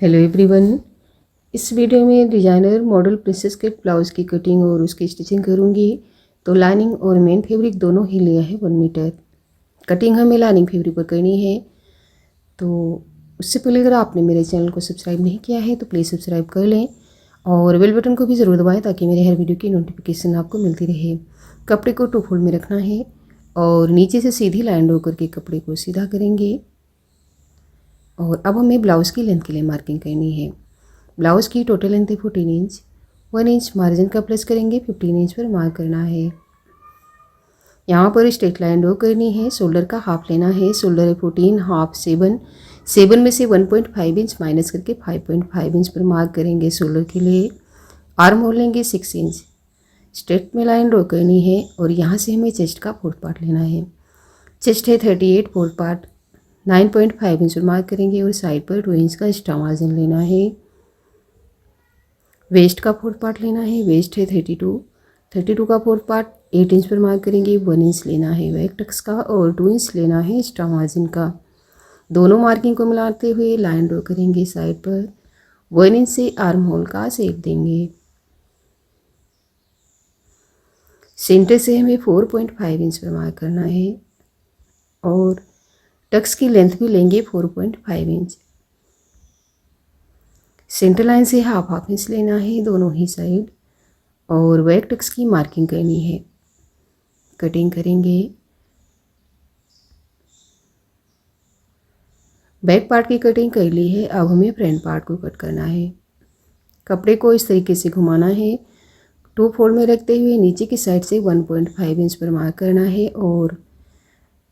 Hello everyone. इस video में designer model princess cut blouse की कटिंग और उसकी स्टिचिंग करूँगी। तो लाइनिंग और मेन फैब्रिक दोनों ही लिया है 1 मीटर। कटिंग हमें लाइनिंग फैब्रिक पर करनी है। तो उससे पहले अगर आपने मेरे चैनल को सब्सक्राइब नहीं किया है तो प्लीज़ सब्सक्राइब कर लें और बेल बटन को भी ज़रूर दबाएँ ताकि मेरे हर वीडियो की नोटिफिकेशन आपको मिलती रहे। कपड़े को 2 फोल्ड में रखना है और नीचे से सीधी लाइन ड्रॉ करके कपड़े को सीधा करेंगे। और अब हमें ब्लाउज़ की लेंथ के लिए मार्किंग करनी है। ब्लाउज़ की टोटल लेंथ है 14 इंच। 1 इंच मार्जिन का प्लस करेंगे, 15 इंच पर मार्क करना है। यहाँ पर स्ट्रेट लाइन ड्रॉ करनी है। शोल्डर का हाफ लेना है। शोल्डर है 14, हाफ 7। 7 में से 1.5 इंच माइनस करके 5.5 इंच पर मार्क करेंगे शोल्डर के लिए। आर्म होल लेंगे 6 इंच। स्ट्रेट में लाइन ड्रॉ करनी है और यहाँ से हमें चेस्ट का 4th पार्ट लेना है। चेस्ट है 38, 4th पार्ट 9.5 इंच पर मार्क करेंगे और साइड पर 2 इंच का एक्स्ट्रा मार्जिन लेना है। वेस्ट का 4th पार्ट लेना है। वेस्ट है 32 का 4th पार्ट 8 इंच पर मार्क करेंगे। 1 इंच लेना है बैक टक्स का और 2 इंच लेना है एक्स्ट्रा मार्जिन का। दोनों मार्किंग को मिलाते हुए लाइन ड्रॉ करेंगे साइड पर। 1 इंच से आर्म होल का शेप देंगे। सेंटर से हमें 4.5 इंच पर मार्क करना है और टक्स की लेंथ भी लेंगे 4.5 इंच। सेंटर लाइन से हाफ इंच लेना है दोनों ही साइड और बैक टक्स की मार्किंग करनी है। कटिंग करेंगे। बैक पार्ट की कटिंग कर ली है। अब हमें फ्रंट पार्ट को कट करना है। कपड़े को इस तरीके से घुमाना है। 2 फोल्ड में रखते हुए नीचे की साइड से 1.5 इंच पर मार्क करना है और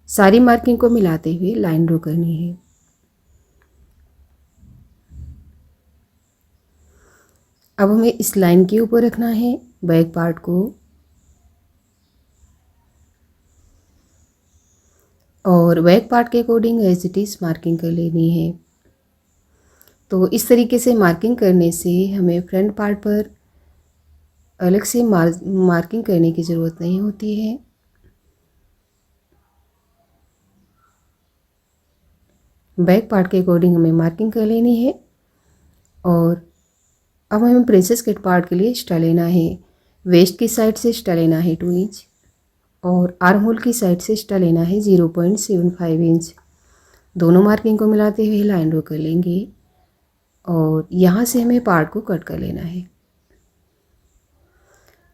सारी मार्किंग को मिलाते हुए लाइन ड्रॉ करनी है। अब हमें इस लाइन के ऊपर रखना है बैक पार्ट को और बैक पार्ट के according as it is marking कर लेनी है। तो इस तरीके से मार्किंग करने से हमें फ्रंट पार्ट पर अलग से मार्किंग करने की ज़रूरत नहीं होती है। बैक पार्ट के अकॉर्डिंग हमें मार्किंग कर लेनी है। और अब हमें प्रिंसेस कट पार्ट के लिए एक्स्ट्रा लेना है। वेस्ट की साइड से एक्स्ट्रा लेना है 2 इंच और आर्म होल की साइड से एक्स्ट्रा लेना है 0.75 इंच। दोनों मार्किंग को मिलाते हुए लाइन ड्रॉ कर लेंगे और यहाँ से हमें पार्ट को कट कर लेना है।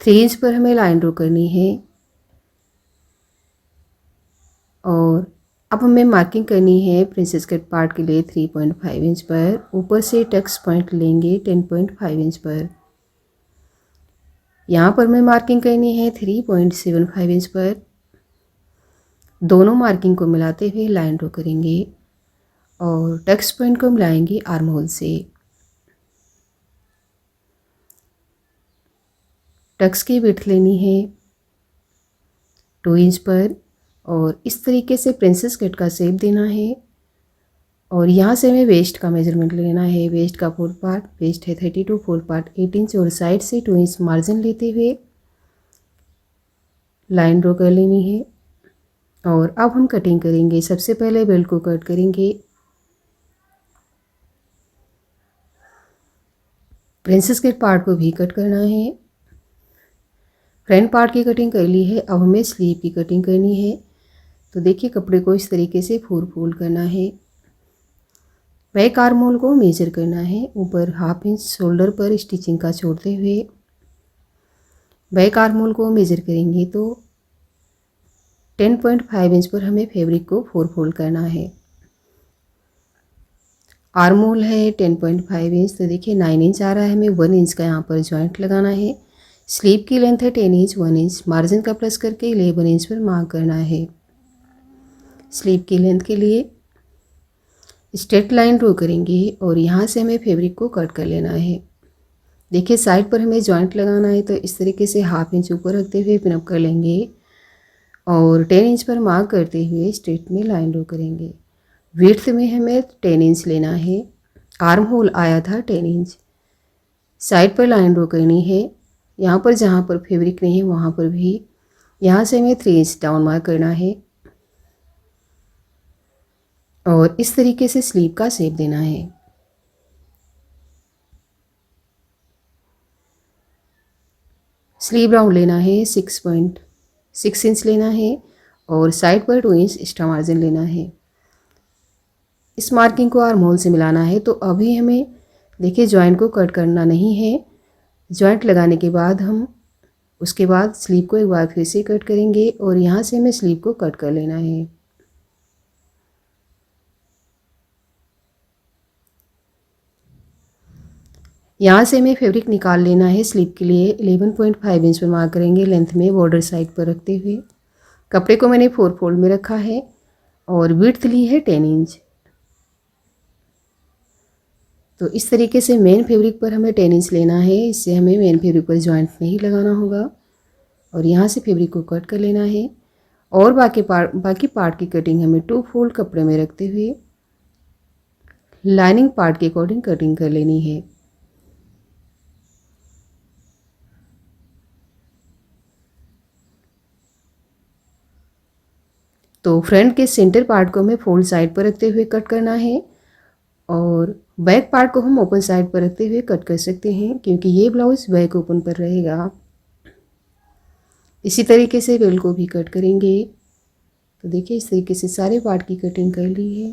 3 इंच पर हमें लाइन ड्रॉ करनी है और अब हमें मार्किंग करनी है प्रिंसेस कट पार्ट के लिए 3.5 इंच पर। ऊपर से टक्स पॉइंट लेंगे 10.5 इंच पर। यहाँ पर हमें मार्किंग करनी है 3.75 इंच पर। दोनों मार्किंग को मिलाते हुए लाइन ड्रॉ करेंगे और टक्स पॉइंट को मिलाएंगे आर्म होल से। टक्स की विड्थ लेनी है 2 इंच पर और इस तरीके से प्रिंसेस कट का शेप देना है। और यहाँ से हमें वेस्ट का मेजरमेंट लेना है। वेस्ट का 4th पार्ट, वेस्ट है 32, 4th पार्ट 8 इंच और साइड से 2 इंच मार्जिन लेते हुए लाइन ड्रॉ कर लेनी है। और अब हम कटिंग करेंगे। सबसे पहले बेल्ट को कट करेंगे। प्रिंसेस कट पार्ट को भी कट करना है। फ्रंट पार्ट की कटिंग कर ली है। अब हमें स्लीव की कटिंग करनी है। तो देखिए कपड़े को इस तरीके से 4 फोल्ड करना है। बैक आर्म होल को मेजर करना है। ऊपर हाफ इंच शोल्डर पर स्टिचिंग का छोड़ते हुए बैक आर्म होल को मेजर करेंगे तो 10.5 इंच पर हमें फैब्रिक को 4 फोल्ड करना है। आर्म होल है 10.5 इंच, तो देखिए 9 इंच आ रहा है। हमें 1 इंच का यहाँ पर जॉइंट लगाना है। स्लीव की लेंथ है 10 इंच। 1 इंच मार्जिन का प्लस करके 11 इंच पर मार्क करना है। स्लीव की लेंथ के लिए स्ट्रेट लाइन ड्रॉ करेंगे और यहाँ से हमें फैब्रिक को कट कर लेना है। देखिए साइड पर हमें जॉइंट लगाना है तो इस तरीके से हाफ इंच ऊपर रखते हुए पिनअप कर लेंगे और 10 इंच पर मार्क करते हुए स्ट्रेट में लाइन ड्रॉ करेंगे। विड्थ में हमें 10 इंच लेना है। आर्म होल आया था 10 इंच। साइड पर लाइन ड्रॉ करनी है। यहाँ पर जहाँ पर फैब्रिक नहीं है वहाँ पर भी यहाँ से हमें 3 इंच डाउन मार्क करना है और इस तरीके से स्लीव का शेप देना है। स्लीव राउंड लेना है 6.6 इंच लेना है और साइड पर 2 इंच एक्स्ट्रा मार्जिन लेना है। इस मार्किंग को आर्म होल से मिलाना है। तो अभी हमें देखिए जॉइंट को कट करना नहीं है। जॉइंट लगाने के बाद हम उसके बाद स्लीव को एक बार फिर से कट करेंगे और यहाँ से हमें स्लीव को कट कर लेना है। यहाँ से हमें फैब्रिक निकाल लेना है। स्लीव के लिए 11.5 इंच पर मार्क करेंगे लेंथ में बॉर्डर साइड पर रखते हुए। कपड़े को मैंने 4 फोल्ड में रखा है और विड्थ ली है 10 इंच। तो इस तरीके से मेन फैब्रिक पर हमें 10 इंच लेना है। इससे हमें मेन फैब्रिक पर जॉइंट नहीं लगाना होगा और यहाँ से फैब्रिक को कट कर लेना है। और बाकी पार्ट की कटिंग हमें 2 फोल्ड कपड़े में रखते हुए लाइनिंग पार्ट के अकॉर्डिंग कटिंग कर लेनी है। तो फ्रंट के सेंटर पार्ट को हमें फोल्ड साइड पर रखते हुए कट करना है और बैक पार्ट को हम ओपन साइड पर रखते हुए कट कर सकते हैं क्योंकि ये ब्लाउज बैक ओपन पर रहेगा। इसी तरीके से बेल्ट को भी कट करेंगे। तो देखिए इस तरीके से सारे पार्ट की कटिंग कर ली है।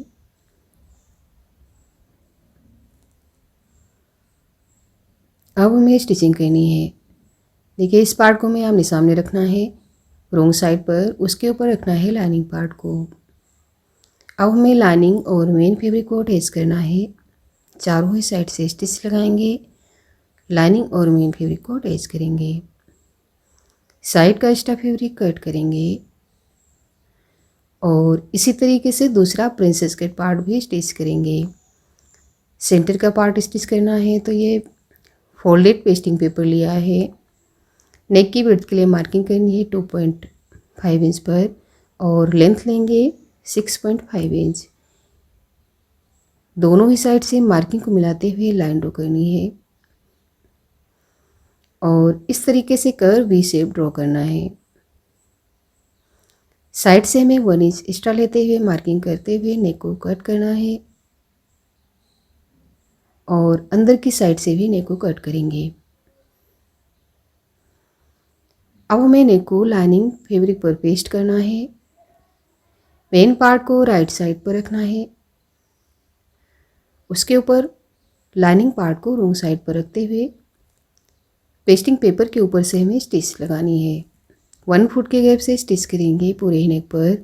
अब हमें स्टिचिंग करनी है। देखिए इस पार्ट को हमें आमने सामने रखना है रॉन्ग साइड पर, उसके ऊपर रखना है लाइनिंग पार्ट को। अब हमें लाइनिंग और मेन फैब्रिक को अटैच करना है। चारों ही साइड से स्टिच लगाएंगे, लाइनिंग और मेन फैब्रिक को अटैच करेंगे, साइड का एक्स्ट्रा फैब्रिक कट करेंगे और इसी तरीके से दूसरा प्रिंसेस कट पार्ट भी स्टिच करेंगे। सेंटर का पार्ट स्टिच करना है तो ये फोल्डेड पेस्टिंग पेपर लिया है। नेक की विड्थ के लिए मार्किंग करनी है 2.5 इंच पर और लेंथ लेंगे 6.5 इंच। दोनों ही साइड से मार्किंग को मिलाते हुए लाइन ड्रॉ करनी है और इस तरीके से कर्व वी शेप ड्रॉ करना है। साइड से हमें 1 इंच एक्स्ट्रा लेते हुए मार्किंग करते हुए नेक को कट करना है और अंदर की साइड से भी नेक को कट करेंगे। अब हमें नेक को लाइनिंग फैब्रिक पर पेस्ट करना है। मेन पार्ट को राइट साइड पर रखना है, उसके ऊपर लाइनिंग पार्ट को रॉन्ग साइड पर रखते हुए पेस्टिंग पेपर के ऊपर से हमें स्टिच लगानी है। 1 फुट के गैप से स्टिच करेंगे पूरे नेक पर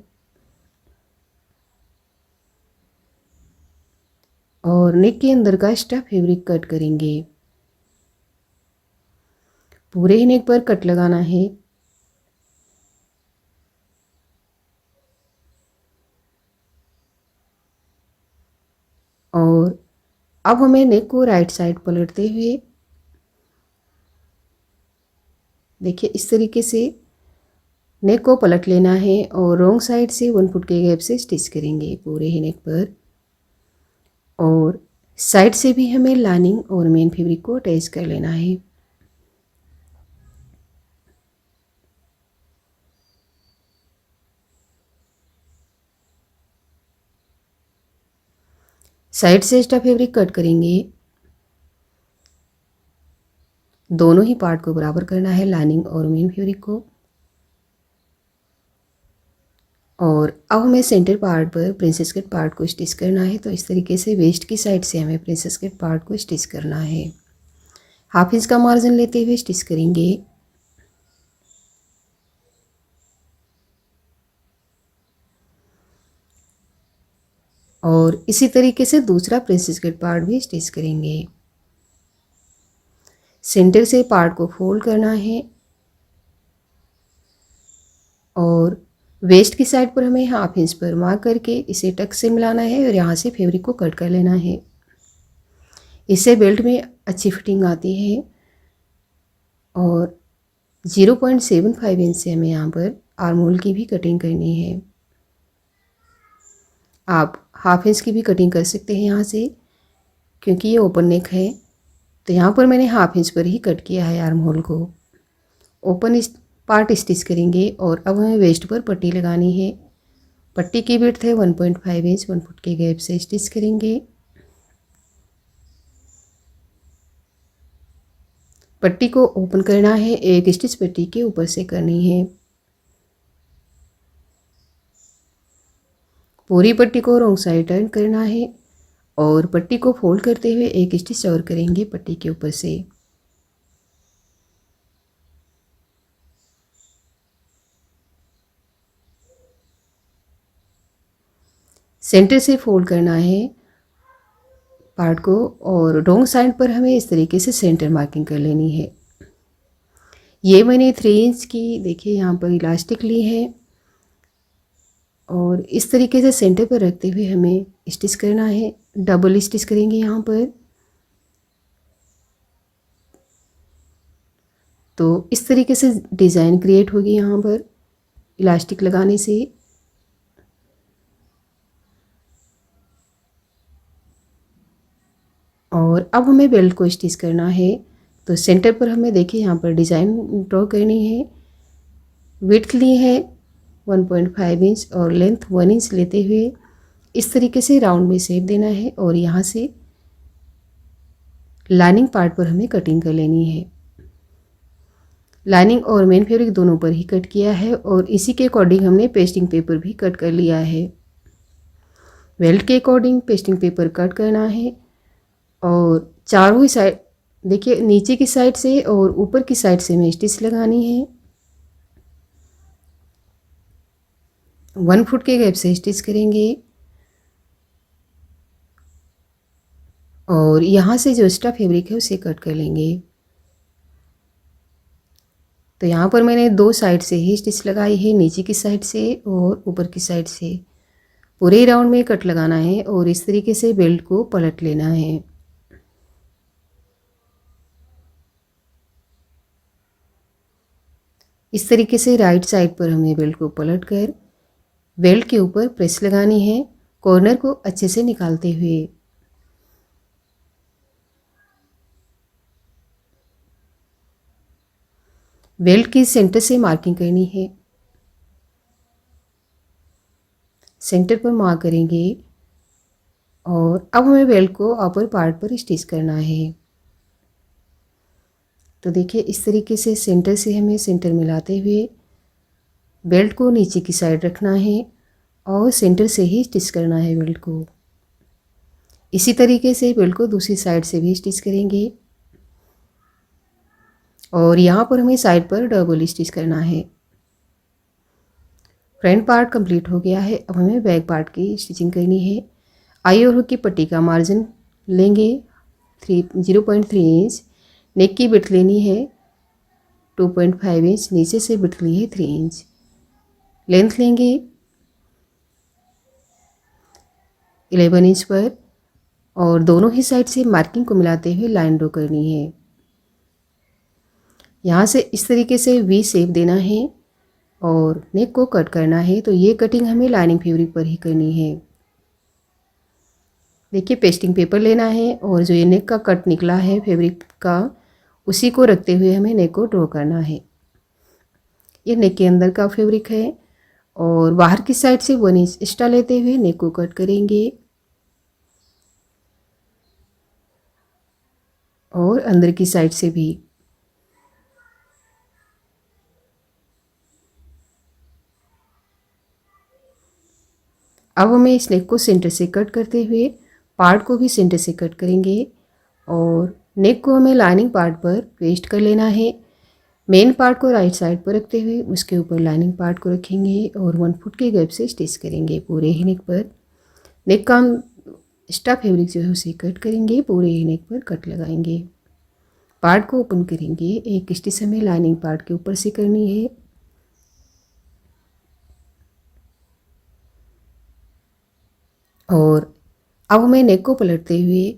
और नेक के अंदर का एक्स्ट्रा फैब्रिक कट करेंगे। पूरे नेक पर कट लगाना है। और अब हमें नेक को राइट साइड पलटते हुए देखिए इस तरीके से नेक को पलट लेना है और रॉन्ग साइड से 1 फुट के गैप से स्टिच करेंगे पूरे ही नेक पर और साइड से भी हमें लाइनिंग और मेन फैब्रिक को अटैच कर लेना है। साइड से एक्स्ट्रा फैब्रिक कट करेंगे। दोनों ही पार्ट को बराबर करना है लाइनिंग और मेन फैब्रिक को और अब हमें सेंटर पार्ट पर प्रिंसेस कट पार्ट को स्टिच करना है। तो इस तरीके से वेस्ट की साइड से हमें प्रिंसेस कट पार्ट को स्टिच करना है। 1/2 इंच का मार्जिन लेते हुए स्टिच करेंगे और इसी तरीके से दूसरा प्रिंसेस कट पार्ट भी स्टिच करेंगे। सेंटर से पार्ट को फोल्ड करना है और वेस्ट की साइड पर हमें 1/2 इंच पर मार्क करके इसे टक से मिलाना है और यहाँ से फैब्रिक को कट कर लेना है। इससे बेल्ट में अच्छी फिटिंग आती है और 0.75 इंच से हमें यहाँ पर आर्म होल की भी कटिंग करनी है। आप 1/2 इंच की भी कटिंग कर सकते हैं यहाँ से क्योंकि ये ओपन नेक है। तो यहाँ पर मैंने 1/2 इंच पर ही कट किया है आर्म होल को। ओपन पार्ट स्टिच करेंगे और अब हमें वेस्ट पर पट्टी लगानी है। पट्टी की विड्थ है 1.5 इंच। 1 फुट के गैप से स्टिच करेंगे। पट्टी को ओपन करना है, एक स्टिच पट्टी के ऊपर से करनी है। पूरी पट्टी को रॉन्ग साइड टर्न करना है और पट्टी को फोल्ड करते हुए एक स्टिच और करेंगे पट्टी के ऊपर से। सेंटर से फोल्ड करना है पार्ट को और रॉन्ग साइड पर हमें इस तरीके से सेंटर मार्किंग कर लेनी है। ये मैंने 3 इंच की देखिए यहाँ पर इलास्टिक ली है और इस तरीके से सेंटर पर रखते हुए हमें स्टिच करना है। डबल स्टिच करेंगे यहाँ पर। तो इस तरीके से डिज़ाइन क्रिएट होगी यहाँ पर इलास्टिक लगाने से। और अब हमें बेल्ट को स्टिच करना है। तो सेंटर पर हमें देखिए यहाँ पर डिज़ाइन ड्रॉ करनी है। विड्थ ली है 1.5 इंच और लेंथ 1 इंच लेते हुए इस तरीके से राउंड में शेप देना है और यहाँ से लाइनिंग पार्ट पर हमें कटिंग कर लेनी है। लाइनिंग और मेन फैब्रिक दोनों पर ही कट किया है और इसी के अकॉर्डिंग हमने पेस्टिंग पेपर भी कट कर लिया है। बेल्ट के अकॉर्डिंग पेस्टिंग पेपर कट करना है और चारों ही साइड देखिए नीचे की साइड से और ऊपर की साइड से हमें स्टिच लगानी है। 1 फुट के गैप से स्टिच करेंगे और यहाँ से जो एक्स्ट्रा फैब्रिक है उसे कट कर लेंगे। तो यहाँ पर मैंने 2 साइड से ही स्टिच लगाई है, नीचे की साइड से और ऊपर की साइड से। पूरे राउंड में कट लगाना है और इस तरीके से बेल्ट को पलट लेना है। इस तरीके से राइट साइड पर हमें बेल्ट को पलट कर बेल्ट के ऊपर प्रेस लगानी है, कॉर्नर को अच्छे से निकालते हुए। बेल्ट की सेंटर से मार्किंग करनी है। सेंटर पर मार्क करेंगे और अब हमें बेल्ट को अपर पार्ट पर स्टिच करना है। तो देखिए इस तरीके से सेंटर से हमें सेंटर मिलाते हुए बेल्ट को नीचे की साइड रखना है और सेंटर से ही स्टिच करना है बेल्ट को। इसी तरीके से बेल्ट को दूसरी साइड से भी स्टिच करेंगे और यहाँ पर हमें साइड पर डबल स्टिच करना है। फ्रंट पार्ट कंप्लीट हो गया है। अब हमें बैक पार्ट की स्टिचिंग करनी है। आई और हुक की पट्टी का मार्जिन लेंगे 0.3 इंच। नेक की विड्थ लेनी है 2.5 इंच। नीचे से विड्थ ली है 3 इंच। लेंथ लेंगे 11 इंच पर और दोनों ही साइड से मार्किंग को मिलाते हुए लाइन ड्रॉ करनी है। यहाँ से इस तरीके से वी शेप देना है और नेक को कट करना है। तो ये कटिंग हमें लाइनिंग फैब्रिक पर ही करनी है। देखिए पेस्टिंग पेपर लेना है और जो ये नेक का कट निकला है फैब्रिक का उसी को रखते हुए हमें नेक को ड्रॉ करना है। ये नेक के अंदर का फैब्रिक है और बाहर की साइड से 1 इंच एक्स्ट्रा लेते हुए नेक को कट करेंगे और अंदर की साइड से भी। अब हमें इस नेक को सेंटर से कट करते हुए पार्ट को भी सेंटर से कट करेंगे और नेक को हमें लाइनिंग पार्ट पर पेस्ट कर लेना है। मेन पार्ट को राइट साइड पर रखते हुए उसके ऊपर लाइनिंग पार्ट को रखेंगे और 1 फुट के गैप से स्टिच करेंगे पूरे ही नेक पर। नेक का एक्स्ट्रा फैब्रिक जो है उसे कट करेंगे, पूरे ही नेक पर कट लगाएंगे। पार्ट को ओपन करेंगे। एक स्टिच हमें लाइनिंग पार्ट के ऊपर से करनी है और अब हमें नेक को पलटते हुए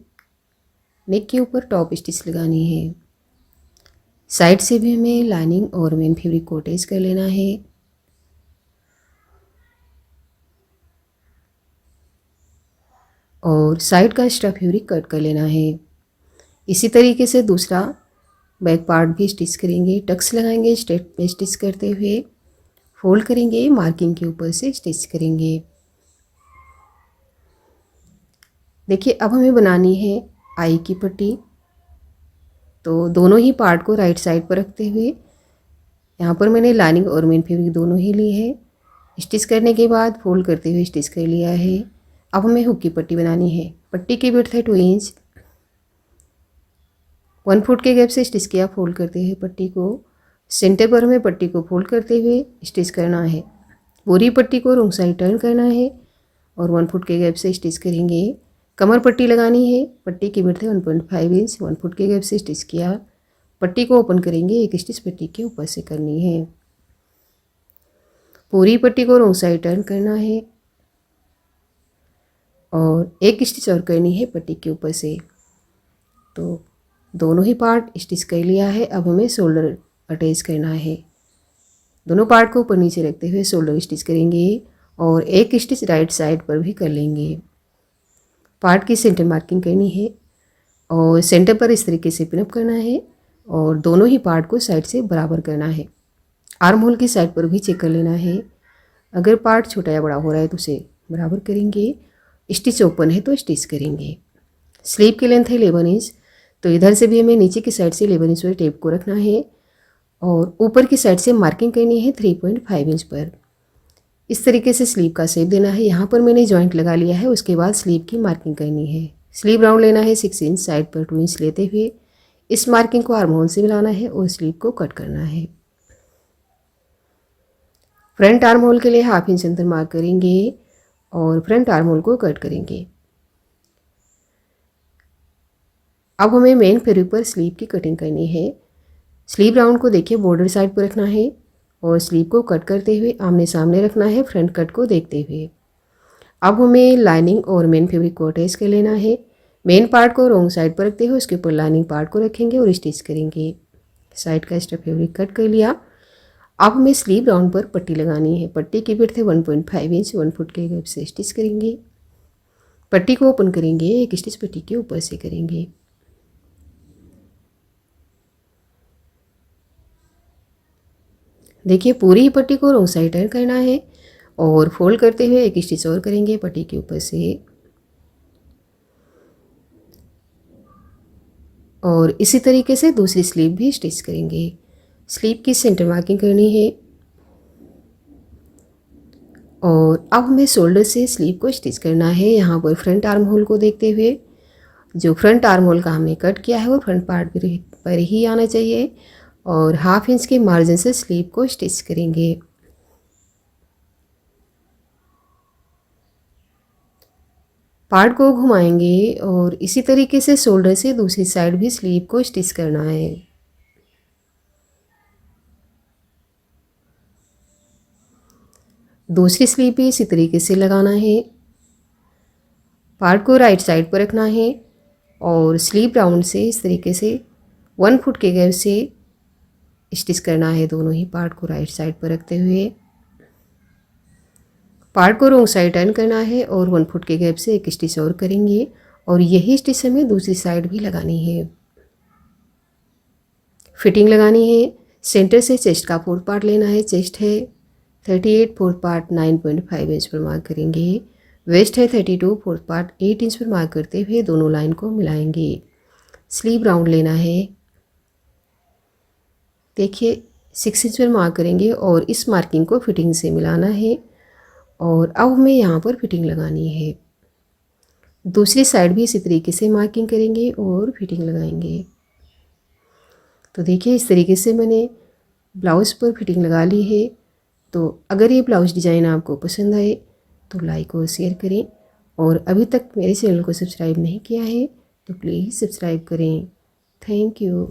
नेक के ऊपर टॉप स्टिच लगानी है। साइड से भी हमें लाइनिंग और मेन फैब्रिक को अटैच कर लेना है। और साइड का एक्स्ट्रा फैब्रिक कट कर लेना है। इसी तरीके से दूसरा बैक पार्ट भी स्टिच करेंगे। टक्स लगाएंगे स्ट्रेट में स्टिच करते हुए, फोल्ड करेंगे, मार्किंग के ऊपर से स्टिच करेंगे। देखिए अब हमें बनानी है आई की पट्टी। तो दोनों ही पार्ट को राइट साइड पर रखते हुए यहाँ पर मैंने लाइनिंग और मेन फैब्रिक दोनों ही ली है। स्टिच करने के बाद फोल्ड करते हुए स्टिच कर लिया है। अब हमें हुक की पट्टी बनानी है। पट्टी की विड्थ है 2 इंच। 1 फुट के गैप से स्टिच किया फोल्ड करते हुए पट्टी को। सेंटर पर हमें पट्टी को फोल्ड करते हुए स्टिच करना है। पूरी पट्टी को रॉन्ग साइड टर्न करना है और 1 फुट के गैप से स्टिच करेंगे। कमर पट्टी लगानी है। पट्टी की विड्थ है 1.5 इंच। 1 फुट के गैप से स्टिच किया। पट्टी को ओपन करेंगे। एक स्टिच पट्टी के ऊपर से करनी है। पूरी पट्टी को रॉन्ग साइड टर्न करना है और एक स्टिच और करनी है पट्टी के ऊपर से। तो दोनों ही पार्ट स्टिच कर लिया है। अब हमें शोल्डर अटैच करना है। दोनों पार्ट को ऊपर नीचे रखते हुए शोल्डर स्टिच करेंगे और एक स्टिच राइट साइड पर भी कर लेंगे। पार्ट की सेंटर मार्किंग करनी है और सेंटर पर इस तरीके से पिनअप करना है और दोनों ही पार्ट को साइड से बराबर करना है। आर्म होल की साइड पर भी चेक कर लेना है। अगर पार्ट छोटा या बड़ा हो रहा है तो उसे बराबर करेंगे। स्टिच ओपन है तो स्टिच करेंगे। स्लीव की लेंथ है 11 इंच। तो इधर से भी हमें नीचे की साइड से 11 इंच पर टेप को रखना है और ऊपर की साइड से मार्किंग करनी है 3.5 इंच पर। इस तरीके से स्लीव का शेप देना है। यहाँ पर मैंने जॉइंट लगा लिया है। उसके बाद स्लीव की मार्किंग करनी है। स्लीव राउंड लेना है 6 इंच। साइड पर 2 इंच लेते हुए इस मार्किंग को आर्म होल से मिलाना है और स्लीव को कट करना है। फ्रंट आर्म होल के लिए 1/2 इंच अंतर मार्क करेंगे और फ्रंट आर्म होल को कट करेंगे। अब हमें मेन फैब्रिक पर स्लीव की कटिंग करनी है। स्लीव राउंड को देखिए बॉर्डर साइड पर रखना है और स्लीव को कट करते हुए आमने सामने रखना है फ्रंट कट को देखते हुए। अब हमें लाइनिंग और मेन फैब्रिक को अटैच कर लेना है। मेन पार्ट को रॉन्ग साइड पर रखते हुए उसके ऊपर लाइनिंग पार्ट को रखेंगे और स्टिच करेंगे। साइड का एक्स्ट्रा फैब्रिक कट कर लिया। अब हमें स्लीव राउंड पर पट्टी लगानी है। पट्टी की विड्थ है 1.5 इंच। 1 फुट के गैप से स्टिच करेंगे। पट्टी को ओपन करेंगे। एक स्टिच पट्टी के ऊपर से करेंगे। देखिए पूरी पट्टी को रॉन्ग साइड टर्न करना है और फोल्ड करते हुए एक स्टिच और करेंगे पट्टी के ऊपर से और इसी तरीके से दूसरी स्लीव भी स्टिच करेंगे। स्लीव की सेंटर मार्किंग करनी है और अब हमें शोल्डर से स्लीव को स्टिच करना है। यहाँ पर फ्रंट आर्म होल को देखते हुए जो फ्रंट आर्म होल का हमने कट किया है वो फ्रंट पार्ट पर ही आना चाहिए और 1/2 इंच के मार्जिन से स्लीव को स्टिच करेंगे। पार्ट को घुमाएंगे और इसी तरीके से शोल्डर से दूसरी साइड भी स्लीव को स्टिच करना है। दूसरी स्लीव भी इसी तरीके से लगाना है। पार्ट को राइट साइड पर रखना है और स्लीव राउंड से इस तरीके से 1 फुट के गैप से स्टिच करना है। दोनों ही पार्ट को राइट साइड पर रखते हुए पार्ट को रॉन्ग साइड टर्न करना है और 1 फुट के गैप से एक स्टिच और करेंगे और यही स्टिच हमें दूसरी साइड भी लगानी है। फिटिंग लगानी है। सेंटर से चेस्ट का 4th पार्ट लेना है। चेस्ट है 38, 4th पार्ट 9.5 इंच पर मार्क करेंगे। वेस्ट है 32, 4th पार्ट 8 इंच पर मार्क करते हुए दोनों लाइन को मिलाएंगे। स्लीव राउंड लेना है। देखिए 6 इंच पर मार्क करेंगे और इस मार्किंग को फिटिंग से मिलाना है और अब हमें यहाँ पर फिटिंग लगानी है। दूसरी साइड भी इसी तरीके से मार्किंग करेंगे और फिटिंग लगाएंगे। तो देखिए इस तरीके से मैंने ब्लाउज़ पर फिटिंग लगा ली है। तो अगर ये ब्लाउज़ डिज़ाइन आपको पसंद आए तो लाइक और शेयर करें और अभी तक मेरे चैनल को सब्सक्राइब नहीं किया है तो प्लीज़ सब्सक्राइब करें। Thank you.